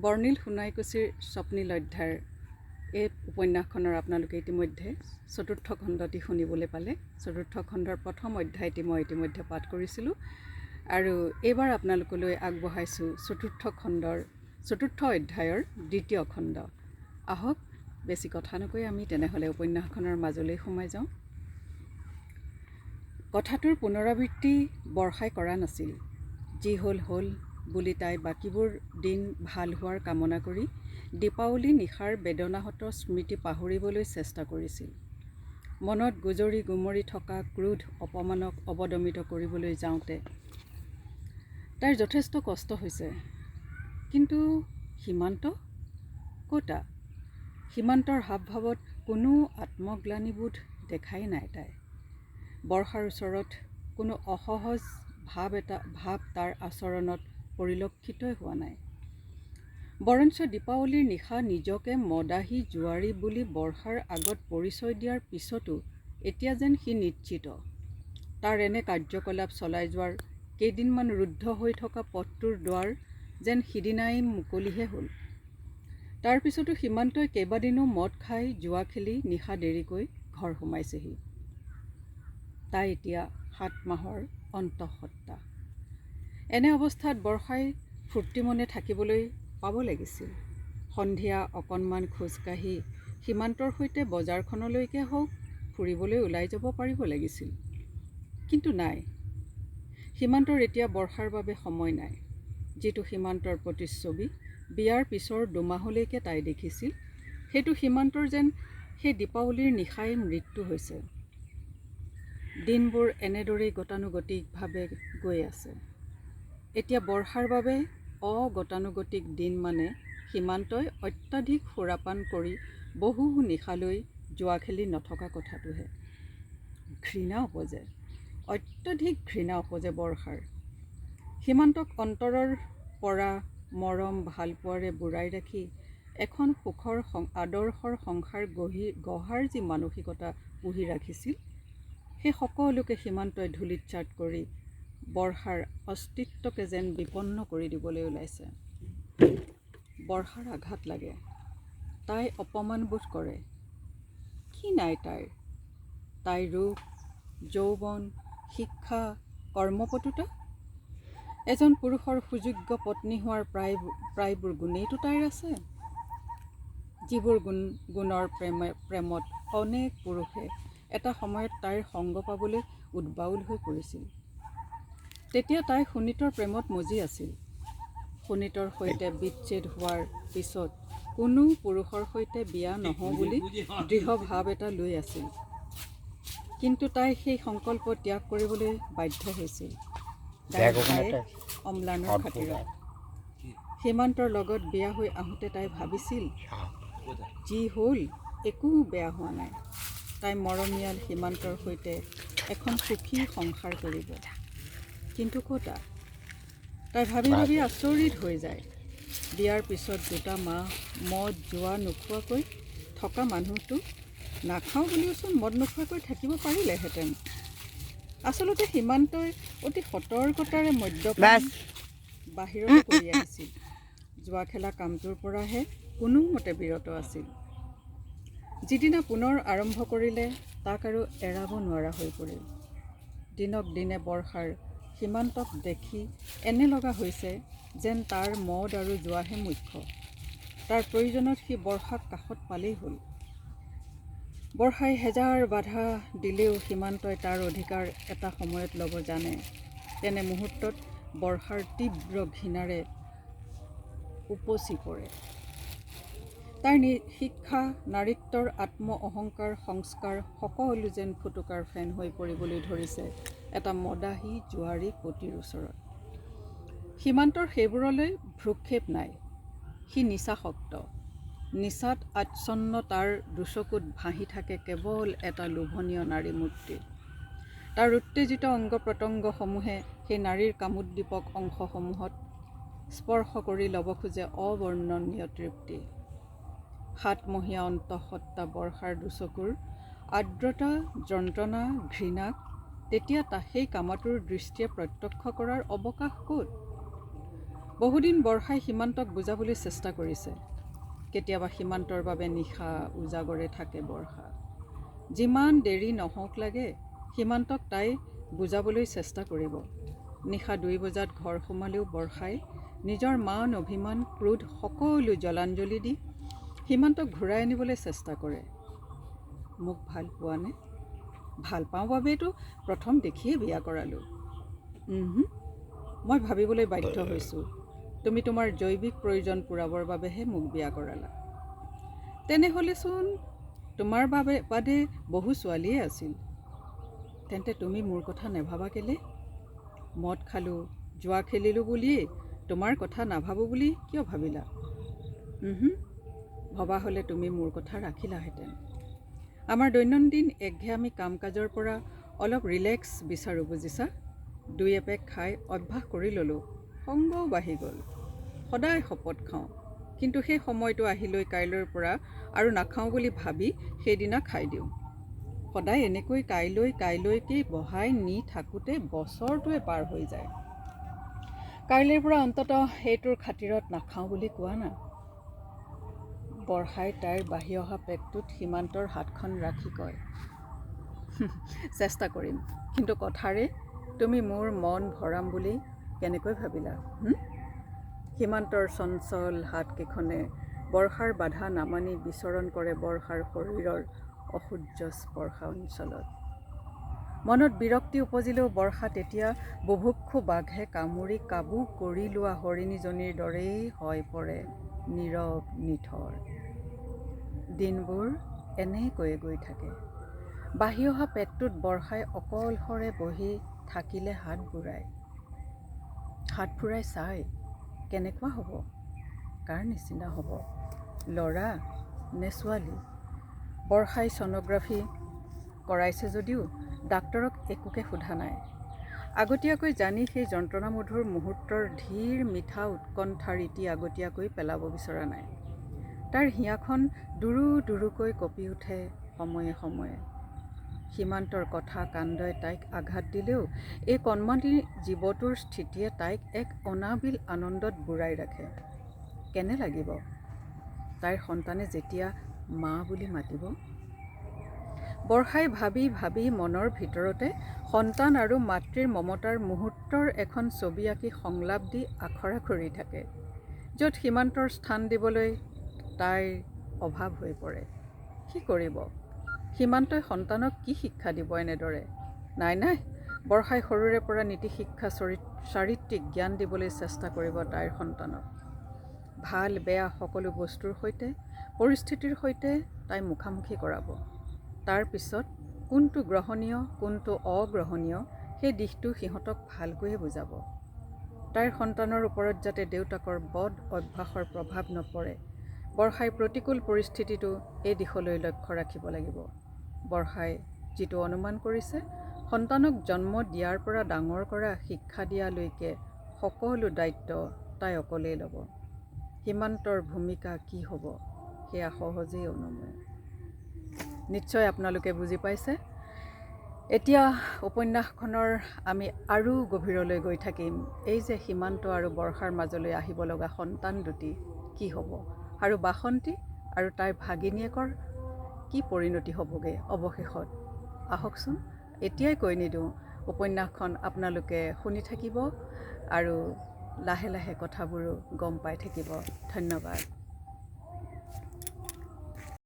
বৰ্ণিল সোণাইকুছিৰ স্বপ্নীল অধ্যায়ৰ এই উপন্যাসখনৰ আপোনালোকে ইতিমধ্যে চতুৰ্থ খণ্ডটি শুনিবলৈ পালে। চতুৰ্থ খণ্ডৰ প্ৰথম অধ্যায়টি মই ইতিমধ্যে পাঠ কৰিছিলোঁ আৰু এইবাৰ আপোনালোকলৈ আগবঢ়াইছোঁ চতুৰ্থ অধ্যায়ৰ দ্বিতীয় খণ্ড। আহক বেছি কথা নকৈ আমি তেনেহ'লে উপন্যাসখনৰ মাজলৈ সোমাই যাওঁ। কথাটোৰ পুনৰাবৃত্তি বৰ্ষাই কৰা নাছিল। যি হ'ল হ'ল বুলি তাই বাকীবোৰ দিন ভাল হোৱাৰ কামনা কৰি দীপাৱলী নিশাৰ বেদনাহত স্মৃতি পাহৰিবলৈ চেষ্টা কৰিছিল। মনত গুজৰি গুমৰি থকা ক্ৰোধ অপমানক অৱদমিত কৰিবলৈ যাওঁতে তাইৰ যথেষ্ট কষ্ট হৈছে। কিন্তু সীমান্ত ক'তা? সীমান্তৰ হাৱভাৱত কোনো আত্মগ্লানিবোধ দেখাই নাই তাই। বৰ্ষাৰ ওচৰত কোনো অসহজ ভাৱ তাৰ আচৰণত পৰিলক্ষিতই হোৱা নাই। বৰঞ্চ দীপাৱলীৰ নিশা নিজকে মদাহী জোৱাৰী বুলি বৰ্ষাৰ আগত পৰিচয় দিয়াৰ পিছতো এতিয়া যেন সি নিশ্চিত, তাৰ এনে কাৰ্যকলাপ চলাই যোৱাৰ কেইদিনমান ৰুদ্ধ হৈ থকা পথটোৰ দুৱাৰ যেন সিদিনাই মুকলিহে হ'ল। তাৰ পিছতো সীমান্তই কেইবাদিনো মদ খাই জুৱা খেলি নিশা দেৰিকৈ ঘৰ সোমাইছেহি। তাই এতিয়া 7 মাহৰ অন্তঃসত্ত্বা। এনে অৱস্থাত বৰ্ষাই ফূৰ্তি মনে থাকিবলৈ পাব লাগিছিল। সন্ধিয়া অকণমান খোজকাঢ়ি সীমান্তৰ সৈতে বজাৰখনলৈকে হওক ফুৰিবলৈ ওলাই যাব পাৰিব লাগিছিল। কিন্তু নাই, সীমান্তৰ এতিয়া বৰ্ষাৰ বাবে সময় নাই। যিটো সীমান্তৰ প্ৰতিচ্ছবি বিয়াৰ পিছৰ 2 মাহলৈকে তাই দেখিছিল, সেইটো সীমান্তৰ যেন সেই দীপাৱলীৰ নিশাই মৃত্যু হৈছে। দিনবোৰ এনেদৰেই গতানুগতিকভাৱে গৈ আছে। এতিয়া বৰ্ষাৰ বাবে অগতানুগতিক দিন মানে সীমান্তই অত্যাধিক সুৰাপান কৰি বহু নিশালৈ জুৱা খেলি নথকা কথাটোহে। ঘৃণা উপজে, অত্যধিক ঘৃণা উপজে বৰ্ষাৰ। সীমান্তক অন্তৰৰ পৰা মৰম ভালপোৱাৰে বুৰাই ৰাখি এখন সুখৰ আদৰ্শৰ সংসাৰ গঢ়াৰ যি মানসিকতা পুহি ৰাখিছিল, সেই সকলোকে সীমান্তই ধূলিতচাত কৰি বৰ্ষাৰ অস্তিত্বকে যেন বিপন্ন কৰি দিবলৈ ওলাইছে। বৰ্ষাৰ আঘাত লাগে, তাই অপমানবোধ কৰে। কি নাই তাইৰ? তাইৰ ৰূপ, যৌৱন, শিক্ষা, কৰ্মপটুতা। এজন পুৰুষৰ সুযোগ্য পত্নী হোৱাৰ প্ৰায়বোৰ গুণেইতো তাইৰ আছে, যিবোৰ গুণৰ প্ৰেমত অনেক পুৰুষে এটা সময়ত তাইৰ সংগ পাবলৈ উদ্বাউল হৈ পৰিছিল। তেতিয়া তাই সুনীতৰ প্ৰেমত মজি আছিল। সুনীতৰ সৈতে বিচ্ছেদ হোৱাৰ পিছত কোনো পুৰুষৰ সৈতে বিয়া নহওঁ বুলি দৃঢ় ভাৱ এটা লৈ আছিল। কিন্তু তাই সেই সংকল্প ত্যাগ কৰিবলৈ বাধ্য হৈছিল অম্লানৰ খাতিৰত। সীমান্তৰ লগত বিয়া হৈ আহোঁতে তাই ভাবিছিল, যি হ'ল একো বেয়া হোৱা নাই। তাই মৰমীয়াল সীমান্তৰ সৈতে এখন সুখী সংসাৰ কৰিব। কিন্তু ক'তা? তাই ভাবি ভাবি আচৰিত হৈ যায়। বিয়াৰ পিছত 2টা মাহ মদ জুৱা নোখোৱাকৈ থকা মানুহটো নাখাওঁ বুলিওচোন মদ নোখোৱাকৈ থাকিব পাৰিলেহেঁতেন। আচলতে সীমান্তই অতি সতৰ্কতাৰে মদ্যপান বাহিৰতে কৰি আহিছিল। জুৱা খেলা কামটোৰ পৰাহে কোনোমতে বিৰত আছিল। যিদিনা পুনৰ আৰম্ভ কৰিলে তাক আৰু এৰাব নোৱাৰা হৈ পৰিল। দিনক দিনে বৰ্ষাৰ সীমান্তক দেখি এনে লগা হৈছে যেন তাৰ মদ আৰু জুৱাহে মুখ্য। তাৰ প্ৰয়োজনত সি বৰ্ষাক কাষত পালেই হ'ল। বৰ্ষাই হেজাৰ বাধা দিলেও সীমান্তই তাৰ অধিকাৰ এটা সময়ত ল'ব জানে। তেনে মুহূৰ্তত বৰ্ষাৰ তীব্ৰ ঘৃণাৰে উপচি পৰে। তাইৰ শিক্ষা, নাৰীত্বৰ আত্ম অহংকাৰ, সংস্কাৰ সকলো যেন ফুটুকাৰ ফেন হৈ পৰিবলৈ ধৰিছে এটা মদাহী জোৱাৰী পতিৰ ওচৰত। সীমান্তৰ সেইবোৰলৈ ভ্ৰূক্ষেপ নাই। সি নিচাসক্ত। নিচাত আচ্ছন্ন তাৰ দুচকুত ভাহি থাকে কেৱল এটা লোভনীয় নাৰী মূৰ্তি। তাৰ উত্তেজিত অংগ প্ৰত্যংগসমূহে সেই নাৰীৰ কামোদ্দীপক অংশসমূহত স্পৰ্শ কৰি ল'ব খোজে অবৰ্ণনীয় তৃপ্তি। 7 মহীয়া অন্তঃসত্ত্বা বৰ্ষাৰ দুচকুৰ আৰ্দ্ৰতা, যন্ত্ৰণা, ঘৃণাক তেতিয়া সেই কামাতুৰ দৃষ্টিয়ে প্ৰত্যক্ষ কৰাৰ অৱকাশ ক'ত? বহুদিন বৰ্ষাই সীমান্তক বুজাবলৈ চেষ্টা কৰিছে। কেতিয়াবা সীমান্তৰ বাবে নিশা উজাগৰে থাকে বৰ্ষা। যিমান দেৰি নহওক লাগে সীমান্তক তাই বুজাবলৈ চেষ্টা কৰিব। নিশা 2 বজাত ঘৰ সোমালেও বৰ্ষাই নিজৰ মান অভিমান ক্ৰোধ সকলো জলাঞ্জলি দি সীমান্তক ঘূৰাই আনিবলৈ চেষ্টা কৰে। মোক ভাল পোৱানে? ভাল পাওঁ বাবেইতো প্ৰথম দেখিয়ে বিয়া কৰালোঁ। মই ভাবিবলৈ বাধ্য হৈছোঁ তুমি তোমাৰ জৈৱিক প্ৰয়োজন পূৰাবৰ বাবেহে মোক বিয়া কৰালা। তেনেহ'লেচোন তোমাৰ বাদে বহু ছোৱালীয়ে আছিল। তেন্তে তুমি মোৰ কথা নেভাবা কেলে? মদ খালোঁ জুৱা খেলিলোঁ বুলিয়েই তোমাৰ কথা নাভাবোঁ বুলি কিয় ভাবিলা? ভবা হ'লে তুমি মোৰ কথা ৰাখিলাহেঁতেন। আমাৰ দৈনন্দিন একঘেয়ামী কাম কাজৰ পৰা অলপ ৰিলেক্স বিচাৰোঁ বুজিছা। 2 এপেক খাই অভ্যাস কৰি ল'লোঁ, সংগও বাঢ়ি গ'ল। সদায় শপত খাওঁ, কিন্তু সেই সময়টো আহিলৈ কাইলৈৰ পৰা আৰু নাখাওঁ বুলি ভাবি সেইদিনা খাই দিওঁ। সদায় এনেকৈ কাইলৈকেই বহাই নি থাকোঁতে বছৰটোৱে পাৰ হৈ যায়। কাইলৈৰ পৰা অন্ততঃ সেইটোৰ খাতিৰত নাখাওঁ বুলি কোৱা না। বৰ্ষাই তাইৰ বাঢ়ি অহা পেটটোত সীমান্তৰ হাতখন ৰাখি কয়, চেষ্টা কৰিম, কিন্তু কথাৰে তুমি মোৰ মন ভৰাম বুলি কেনেকৈ ভাবিলা? সীমান্তৰ চঞ্চল হাতকেইখনে বৰ্ষাৰ বাধা নামানি বিচৰণ কৰে বৰ্ষাৰ শৰীৰৰ অসূৰ্য স্পৰ্শা অঞ্চলত। মনত বিৰক্তি উপজিলেও বৰ্ষা তেতিয়া বুভুক্ষু বাঘে কামুৰি কাবু কৰি লোৱা হৰিণীজনীৰ দৰেই হৈ পৰে নীৰৱ নিথৰ। দিনবোৰ এনেকৈয়ে গৈ থাকে। বাঢ়ি অহা পেটটোত বৰ্ষাই অকলশৰে বহি থাকিলে হাত ফুৰাই চাই কেনেকুৱা হ'ব? কাৰ নিচিনা হ'ব? ল'ৰা নে ছোৱালী? বৰ্ষাই ছ'ন'গ্ৰাফি কৰাইছে যদিও ডাক্তৰক একোকে সোধা নাই। আগতীয়াকৈ জানি সেই যন্ত্ৰণামধুৰ মুহূৰ্তৰ ধীৰ মিঠা উৎকণ্ঠাৰ ইতি আগতীয়াকৈ পেলাব বিচৰা নাই। তাৰ হিয়াখন দুৰু দুৰুকৈ কঁপি উঠে সময়ে সময়ে। সীমান্তৰ কথা কাণ্ডই তাইক আঘাত দিলেও এই কণমানি জীৱটোৰ স্থিতিয়ে তাইক এক অনাবিল আনন্দত বুৰাই ৰাখে। কেনে লাগিব তাইৰ সন্তানে যেতিয়া মা বুলি মাতিব? বৰ্ষাই ভাবি ভাবি মনৰ ভিতৰতে সন্তান আৰু মাতৃৰ মমতাৰ মুহূৰ্তৰ এখন ছবি আঁকি সংলাপ দি আখৰা কৰি থাকে, য'ত সীমান্তৰ স্থান দিবলৈ তাইৰ অভাৱ হৈ পৰে। কি কৰিব? সীমান্তই সন্তানক কি শিক্ষা দিব এনেদৰে? নাই, বৰ্ষাই সৰুৰে পৰা নীতি শিক্ষা চাৰিত্ৰিক জ্ঞান দিবলৈ চেষ্টা কৰিব তাইৰ সন্তানক। ভাল বেয়া সকলো বস্তুৰ সৈতে পৰিস্থিতিৰ সৈতে তাই মুখামুখি কৰাব। তাৰ পিছত কোনটো গ্ৰহণীয় কোনটো অগ্ৰহণীয় সেই দিশটো সিহঁতক ভালকৈয়ে বুজাব। তাইৰ সন্তানৰ ওপৰত যাতে দেউতাকৰ বদ অভ্যাসৰ প্ৰভাৱ নপৰে, বৰ্ষাই প্ৰতিকূল পৰিস্থিতিটো এই দিশলৈ লক্ষ্য ৰাখিব লাগিব। বৰ্ষাই যিটো অনুমান কৰিছে, সন্তানক জন্ম দিয়াৰ পৰা ডাঙৰ কৰা শিক্ষা দিয়ালৈকে সকলো দায়িত্ব তাই অকলেই ল'ব। সীমান্তৰ ভূমিকা কি হ'ব সেয়া সহজেই অনুমেয়। নিশ্চয় আপোনালোকে বুজি পাইছে। এতিয়া উপন্যাসখনৰ আমি আৰু গভীৰলৈ গৈ থাকিম। এই যে সীমান্ত আৰু বৰ্ষাৰ মাজলৈ আহিব লগা সন্তান দুটি কি হ'ব, আৰু বাসন্তী আৰু তাইৰ ভাগিনীয়েকৰ কি পৰিণতি হ'বগৈ অৱশেষত। আহকচোন এতিয়াই কৈ নিদিওঁ, উপন্যাসখন আপোনালোকে শুনি থাকিব আৰু লাহে লাহে কথাবোৰো গম পাই থাকিব। ধন্যবাদ।